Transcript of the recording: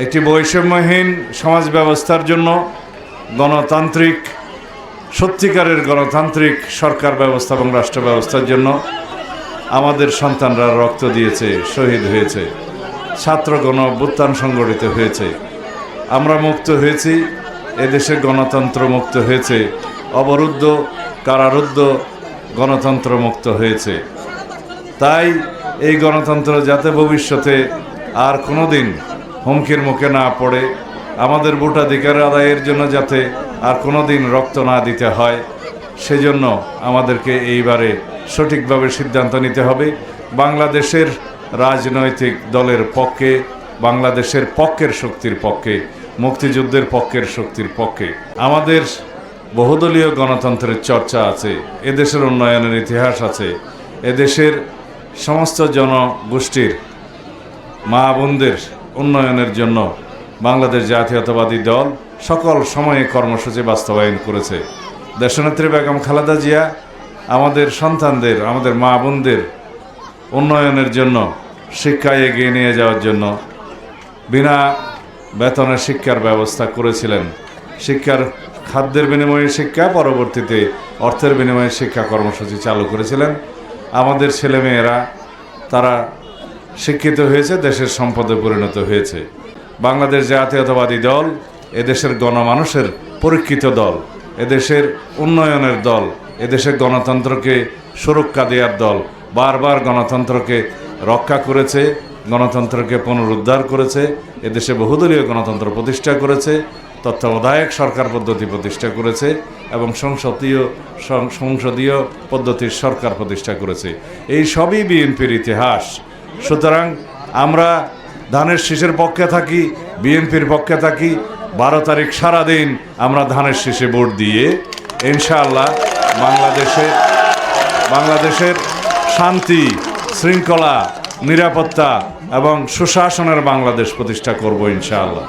একটি বৈষম্যহীন সমাজ ব্যবস্থার জন্য গণতান্ত্রিক সত্যিকারের গণতান্ত্রিক সরকার ব্যবস্থা এবং রাষ্ট্র ব্যবস্থার জন্য আমাদের সন্তানরা রক্ত দিয়েছে, শহীদ হয়েছে, ছাত্র গণ অভ্যুত্থান সংগঠিত হয়েছে, আমরা মুক্ত হয়েছি, এদেশে গণতন্ত্র মুক্ত হয়েছে, অবরুদ্ধ কারারুদ্ধ গণতন্ত্র মুক্ত হয়েছে। তাই এই গণতন্ত্র যাতে ভবিষ্যতে আর কোনো দিন হুমকির মুখে না পড়ে, আমাদের ভোটাধিকার আদায়ের জন্য যাতে আর কোনো দিন রক্ত না দিতে হয়, সেজন্য আমাদেরকে এইবারে সঠিকভাবে সিদ্ধান্ত নিতে হবে। বাংলাদেশের রাজনৈতিক দলের পক্ষে, বাংলাদেশের পক্ষের শক্তির পক্ষে, মুক্তিযুদ্ধের পক্ষের শক্তির পক্ষে আমাদের বহুদলীয় গণতন্ত্রের চর্চা আছে, এদেশের উন্নয়নের ইতিহাস আছে, এদেশের সমস্ত জনগোষ্ঠীর মা বোনদের উন্নয়নের জন্য বাংলাদেশ জাতীয়তাবাদী দল সকল সময়ে কর্মসূচি বাস্তবায়ন করেছে। দেশনেত্রী বেগম খালেদা জিয়া আমাদের সন্তানদের, আমাদের মা বোনদের উন্নয়নের জন্য, শিক্ষায় এগিয়ে নিয়ে যাওয়ার জন্য বিনা বেতনের শিক্ষার ব্যবস্থা করেছিলেন। শিক্ষার খাদ্যের বিনিময়ে শিক্ষা, পরবর্তীতে অর্থের বিনিময়ে শিক্ষা কর্মসূচি চালু করেছিলেন। আমাদের ছেলেমেয়েরা তারা শিক্ষিত হয়েছে, দেশের সম্পদে পরিণত হয়েছে। বাংলাদেশ জাতীয়তাবাদী দল এদেশের গণমানুষের পরীক্ষিত দল, এদেশের উন্নয়নের দল, এদেশের গণতন্ত্রকে সুরক্ষা দেওয়ার দল। বারবার গণতন্ত্রকে রক্ষা করেছে, গণতন্ত্রকে পুনরুদ্ধার করেছে, এদেশে বহুদলীয় গণতন্ত্র প্রতিষ্ঠা করেছে, তত্ত্বাবধায়ক সরকার পদ্ধতি প্রতিষ্ঠা করেছে এবং সংসদীয় পদ্ধতির সরকার প্রতিষ্ঠা করেছে। এই সবই বিএনপির ইতিহাস। সুতরাং আমরা ধানের শীষের পক্ষে থাকি, বিএনপির পক্ষে থাকি। 12 তারিখ সারাদিন আমরা ধানের শীষে ভোট দিয়ে ইনশাআল্লাহ বাংলাদেশের শান্তি, শৃঙ্খলা, নিরাপত্তা এবং সুশাসনের বাংলাদেশ প্রতিষ্ঠা করব ইনশাআল্লাহ।